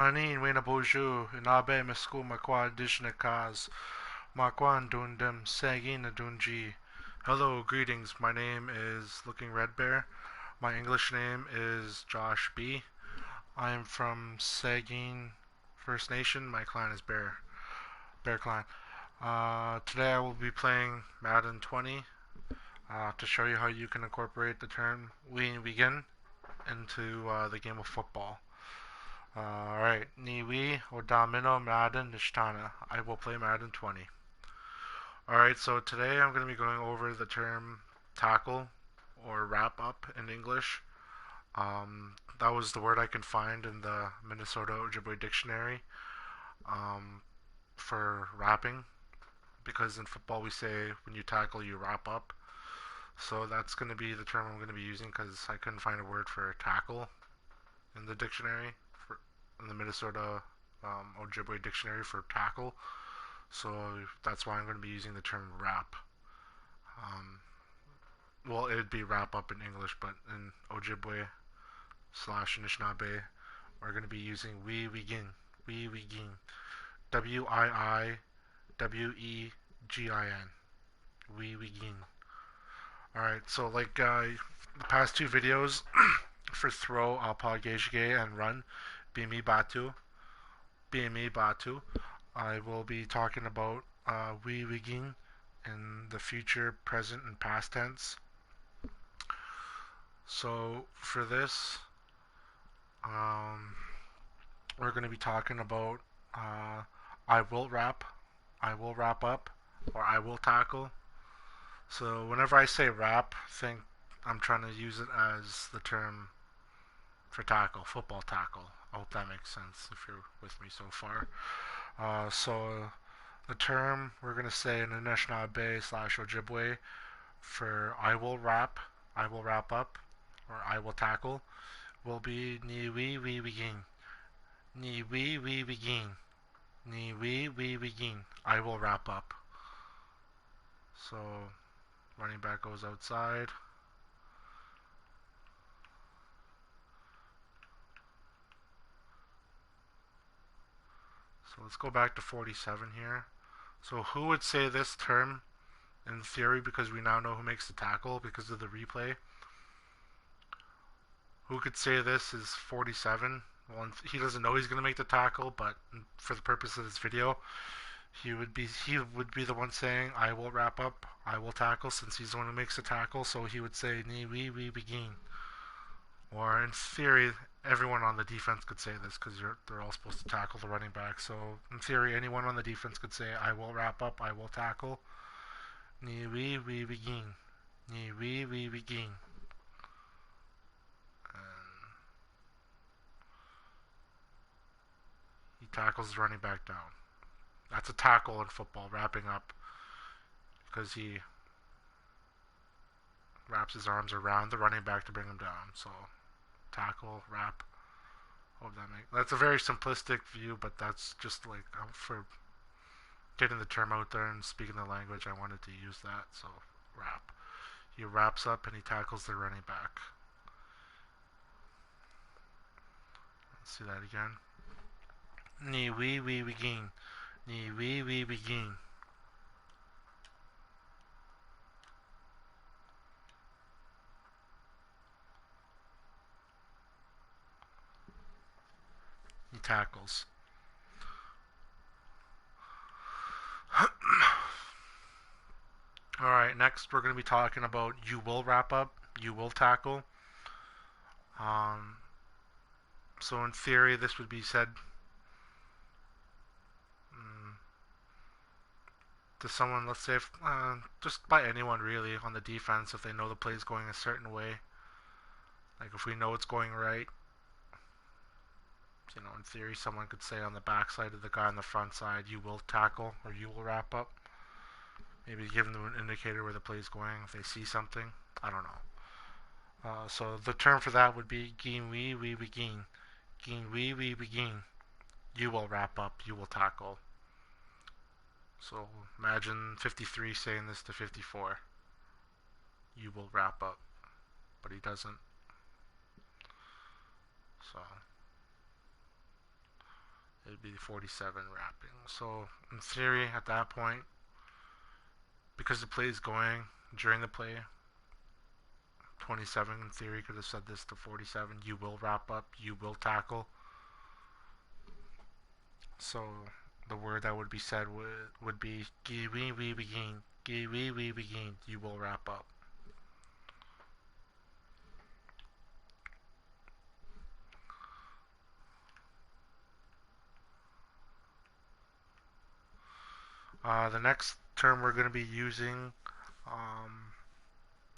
Anin wena boju inabe mesku makwa dishnakaz makwan dundem sagina dunji. Hello, greetings. My name is Looking Red Bear. My English name is Josh B. I am from Sagin First Nation. My clan is Bear Clan. Today I will be playing Madden 20 to show you how you can incorporate the term we begin into the game of football. Alright, Niwi Odamino Madden Nishtana. I will play Madden 20. Alright, so today I'm going to be going over the term tackle or wrap up in English. That was the word I could find in the Minnesota Ojibwe dictionary for wrapping, because in football we say when you tackle you wrap up. So that's going to be the term I'm going to be using because I couldn't find a word for tackle in the dictionary, in the Minnesota Ojibwe dictionary for tackle. So that's why I'm going to be using the term wrap. Well, it would be wrap up in English, but in Ojibwe / Anishinaabe, we're going to be using we begin. We begin. WIIWEGIN. We begin. Alright, so like the past two videos for throw, alpageshge, and run, bimi batu, I will be talking about we begin in the future, present, and past tense. So for this, we're going to be talking about I will wrap up, or I will tackle. So whenever I say wrap, think I'm trying to use it as the term for tackle, football tackle. I hope that makes sense if you're with me so far. So the term we're going to say in Anishinaabe / Ojibwe for I will wrap up, or I will tackle, will be Niwi we begin. Niwi we begin. Niwi we begin. I will wrap up. So running back goes outside. So let's go back to 47 here. So who would say this term in theory, because we now know who makes the tackle because of the replay? Who could say this is 47? Well, he doesn't know he's going to make the tackle, but for the purpose of this video, he would be the one saying I will wrap up, I will tackle, since he's the one who makes the tackle. So he would say ni we begin. Or in theory, everyone on the defense could say this because they're all supposed to tackle the running back. So in theory, anyone on the defense could say I will wrap up, I will tackle. Ni we begin. Ni we begin. He tackles the running back down. That's a tackle in football, wrapping up, because he wraps his arms around the running back to bring him down. So tackle, wrap. Hope that that's a very simplistic view, but that's just like for getting the term out there and speaking the language, I wanted to use that. So wrap. He wraps up and he tackles the running back. Let's see that again. Ni we begin. Ni we begin. He tackles. Alright, next we're going to be talking about you will wrap up, you will tackle. So in theory, this would be said to someone, let's say, if, just by anyone really on the defense, if they know the play is going a certain way. Like if we know it's going right, you know, in theory, someone could say on the back side of the guy on the front side, you will tackle or you will wrap up. Maybe give them an indicator where the play is going if they see something. I don't know. So the term for that would be gin we begin. Gin we begin. You will wrap up, you will tackle. So imagine 53 saying this to 54. You will wrap up. But he doesn't. So would be 47 rapping. So in theory, at that point, because the play is going during the play, 27 in theory could have said this to 47. You will wrap up. You will tackle. So the word that would be said would be "Giwi we begin. Giwi we begin. You will wrap up." The next term we're going to be using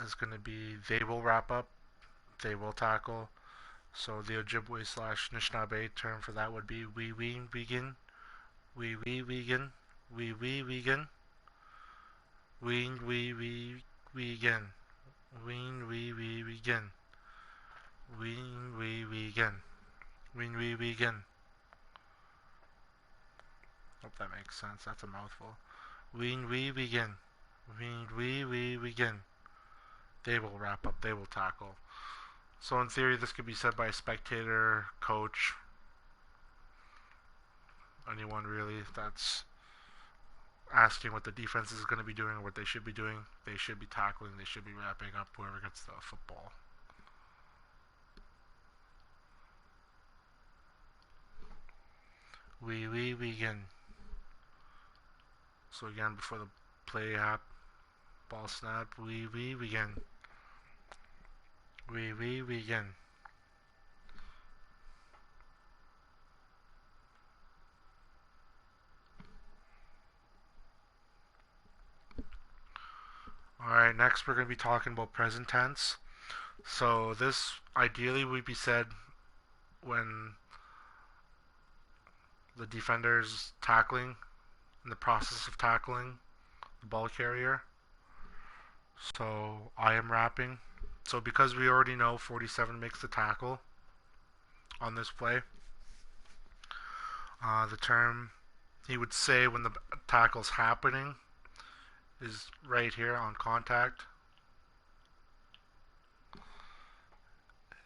is going to be "they will wrap up." They will tackle. So the Ojibwe / Anishinaabe term for that would be "we begin." We begin. We begin. We begin. We begin. We begin. We begin. Hope that makes sense. That's a mouthful. We begin. We begin. They will wrap up. They will tackle. So in theory, this could be said by a spectator, coach, anyone really that's asking what the defense is going to be doing or what they should be doing. They should be tackling. They should be wrapping up whoever gets the football. We begin. So again, before the play ball snap, we begin. We begin. Alright, next we're going to be talking about present tense. So this ideally would be said when the defender's tackling, in the process of tackling the ball carrier. So I am wrapping. So because we already know 47 makes the tackle on this play, the term he would say when the tackle's happening is right here on contact.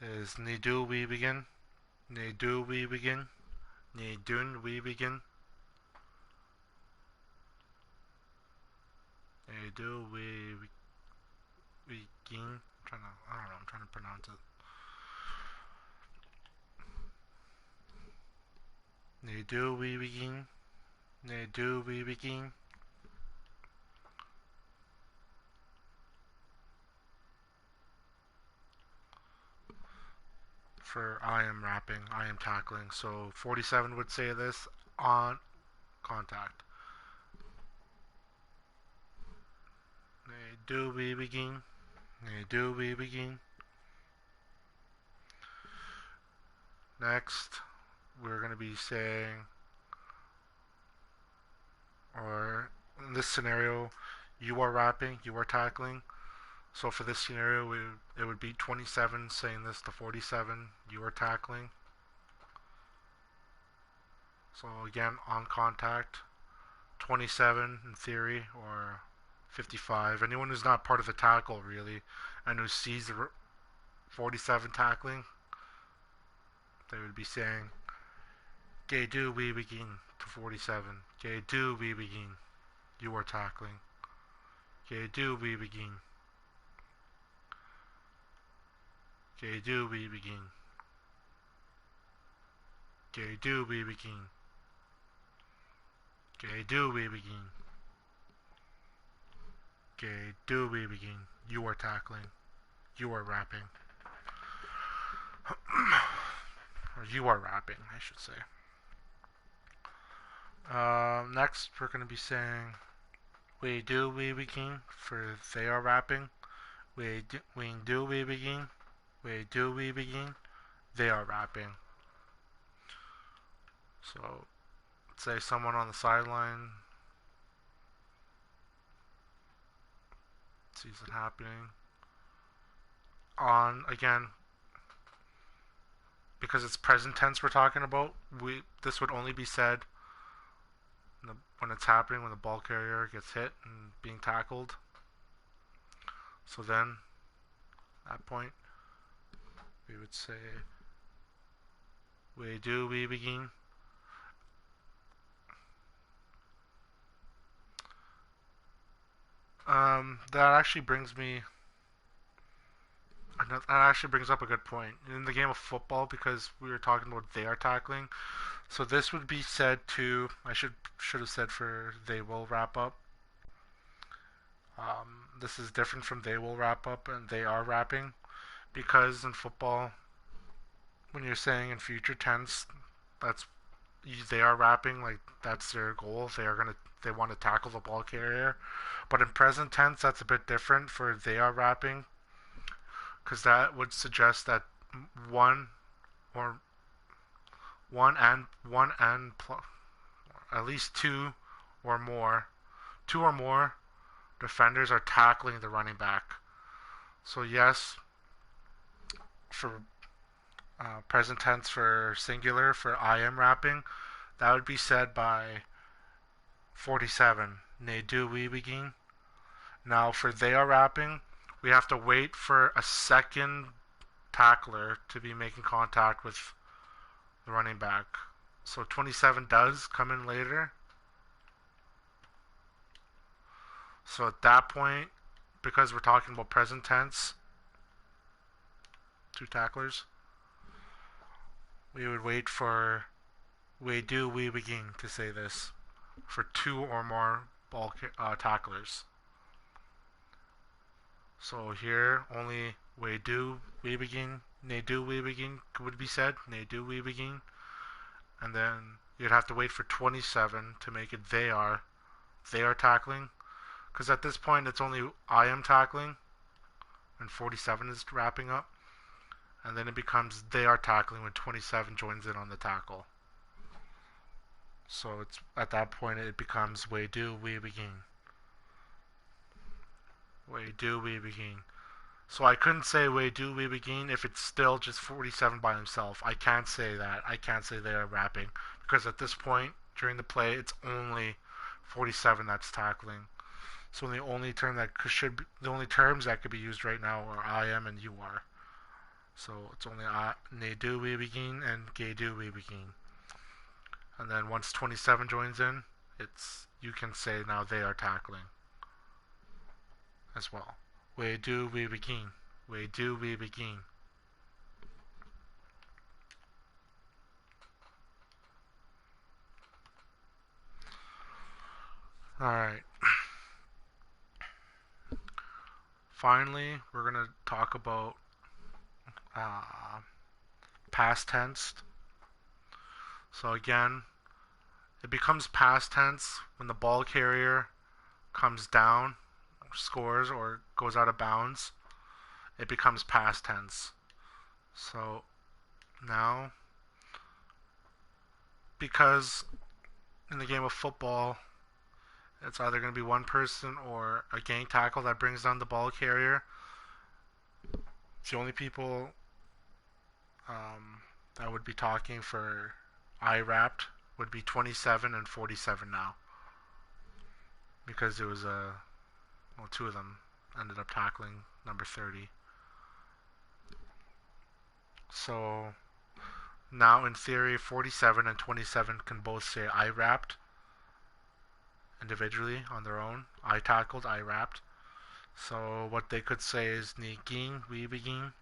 Is "Nidu we begin." Nidu we begin. Nidun we begin. Nidu we begin. I'm trying to pronounce it. Nidu we begin. Nidu we begin. For I am wrapping, I am tackling. So 47 would say this on contact. Do we begin? Do we begin? Next, we're going to be saying, or in this scenario, you are wrapping, you are tackling. So for this scenario, it would be 27 saying this to 47, you are tackling. So again, on contact, 27 in theory, or 55. Anyone who's not part of the tackle really, and who sees the 47 tackling, they would be saying, "Gay do we begin" to 47. "Gay do we begin." You are tackling. "Gay do we begin." "Gay do we begin." "Gay do we begin." "Gay do we begin." "Gay do we begin." You are tackling. You are wrapping. Or you are wrapping, I should say. Next, we're going to be saying, "We do we begin" for they are wrapping. We do we begin. We do we begin. They are wrapping. So, say someone on the sideline sees it happening. On again, because it's present tense we're talking about, this would only be said when it's happening, when the ball carrier gets hit and being tackled. So then, at that point, we would say, "We do we begin." That actually brings me. That actually brings up a good point in the game of football because we were talking about they are tackling. So this would be said to. I should have said for they will wrap up. This is different from they will wrap up and they are wrapping because in football, when you're saying in future tense, that's they are wrapping, like that's their goal. They want to tackle the ball carrier. But in present tense, that's a bit different for they are wrapping because that would suggest that one or at least two or more defenders are tackling the running back. So yes, for present tense for singular for I am wrapping, that would be said by 47. Ne do we begin. Now for they are wrapping, we have to wait for a second tackler to be making contact with the running back. So 27 does come in later. So at that point, because we're talking about present tense, two tacklers, we would wait for we do we begin to say this for two or more tacklers. So here only we do we begin, ne do we begin would be said, ne do we begin, and then you'd have to wait for 27 to make it they are tackling, because at this point it's only I am tackling and 47 is wrapping up, and then it becomes they are tackling when 27 joins in on the tackle. So it's at that point it becomes we do we begin. We do we begin. So I couldn't say we do we begin if it's still just 47 by himself. I can't say that. I can't say they are rapping because at this point during the play it's only 47 that's tackling. So the only terms that could be used right now are I am and you are. So it's only ne do we begin and ge do we begin. And then once 27 joins in, you can say now they are tackling as well. We do we begin. We do we begin. Alright. Finally, we're going to talk about past tense. So again, it becomes past tense when the ball carrier comes down, scores, or goes out of bounds. It becomes past tense. So now, because in the game of football, it's either going to be one person or a gang tackle that brings down the ball carrier. It's the only people that would be talking for I wrapped would be 27 and 47 now, because it was two of them ended up tackling number 30. So now in theory 47 and 27 can both say I wrapped individually on their own. I tackled, I wrapped. So what they could say is ni ging we begin,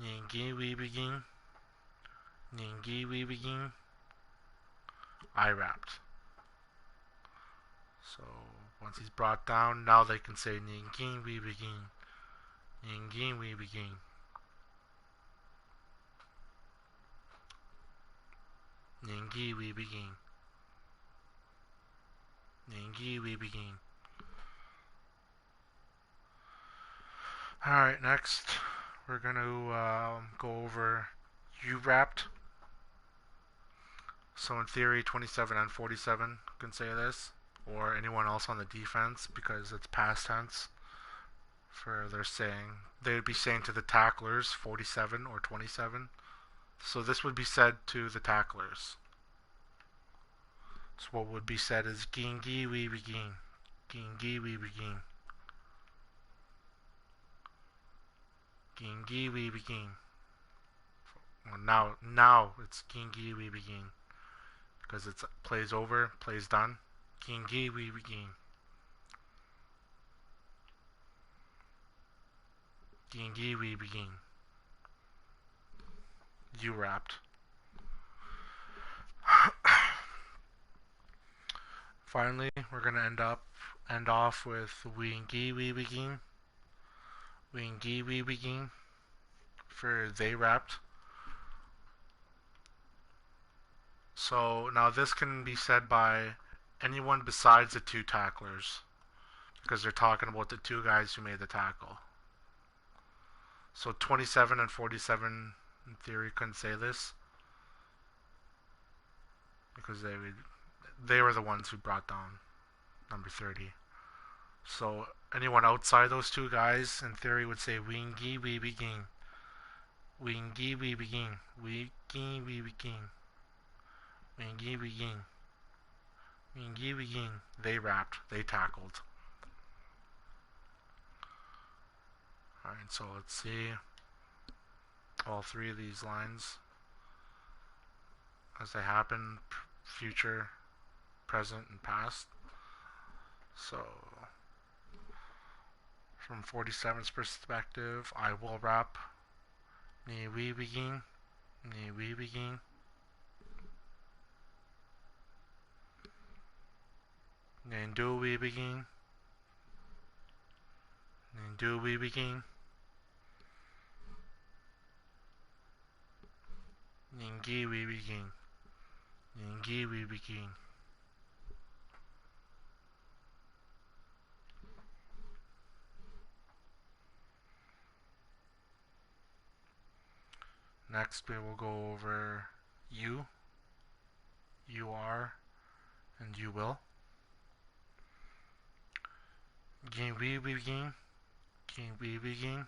ni we begin, ni we begin, I wrapped. So once he's brought down, now they can say ni ging we begin, ni ging we begin. Ningi we begin. Ningi we begin. Alright, next we're going to go over you wrapped. So in theory 27 and 47 can say this, or anyone else on the defense, because it's past tense. For they would be saying to the tacklers 47 or 27. So this would be said to the tacklers. So what would be said is gingi we begin. Gingi we begin. Gingi we begin. Well, now it's gingi we begin, because it's plays over, plays done. Gingi we begin. Gingi we begin. You wrapped. Finally, we're gonna end off with Wingi we begin. Wingi we begin for they wrapped. So now this can be said by anyone besides the two tacklers, because they're talking about the two guys who made the tackle. So 27 and 47 in theory couldn't say this because they were the ones who brought down number 30. So anyone outside those two guys in theory would say Wingi we begin. Wingi we begin. Wingi we begin. Wingi we begin. Wingi we begin. They wrapped. They tackled. Alright, so let's see all three of these lines as they happen, future, present, and past. So from 47's perspective, I will wrap. Ni we begin. Ni we begin. Nindu we begin. Nindu we begin. Ningi we begin. Ningi we begin. Next we will go over you, you are, and you will. Can we begin? Can we begin?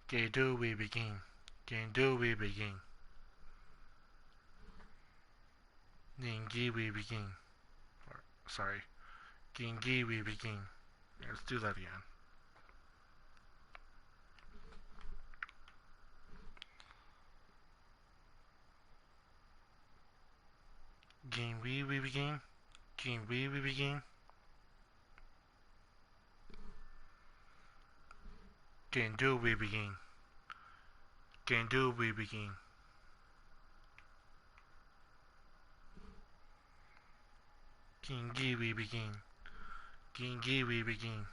Can do we begin? Can do we begin? Ningi we begin. Sorry. Gingi we begin. Let's do that again. Can we begin? Can we begin? Can do we begin? Can do we begin? Gingi we begin? Gingi we begin?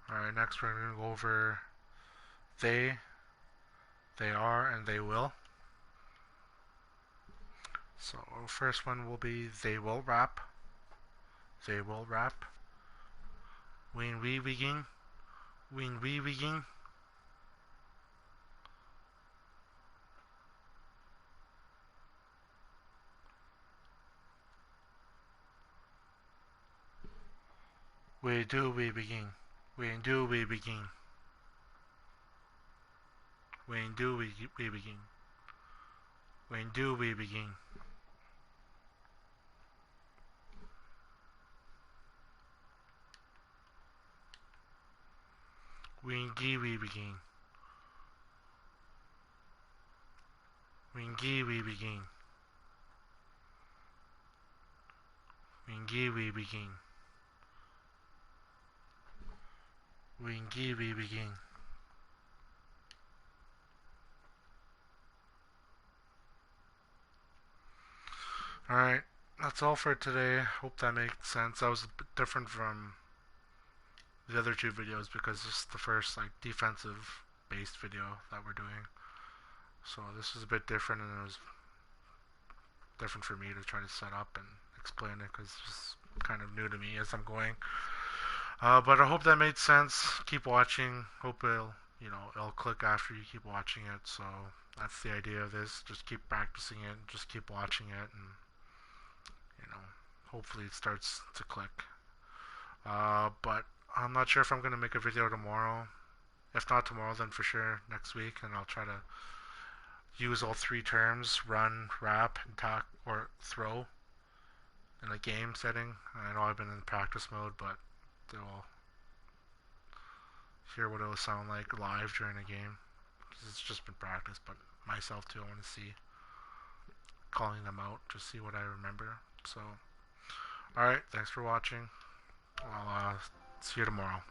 Alright, next we're going to go over they are, and they will. So first one will be they will wrap. They will wrap. When we begin. When we begin. When do we begin? When do we begin? When do we begin? When do we begin? When do we begin? When do we begin? When do we begin? When do we begin? Alright, that's all for today. Hope that makes sense. That was a bit different from the other two videos because this is the first defensive based video that we're doing. So this is a bit different, and it was different for me to try to set up and explain it because it's kind of new to me as I'm going. But I hope that made sense. Keep watching. Hope it'll click after you keep watching it. So that's the idea of this. Just keep practicing it. Just keep watching it, and hopefully it starts to click. But I'm not sure if I'm gonna make a video tomorrow. If not tomorrow, then for sure next week, and I'll try to use all three terms: run, wrap, and tack or throw in a game setting. I know I've been in practice mode, but hear what it'll sound like live during a game. It's just been practice, but myself too, I want to see calling them out, just see what I remember. So, alright, thanks for watching. I'll see you tomorrow.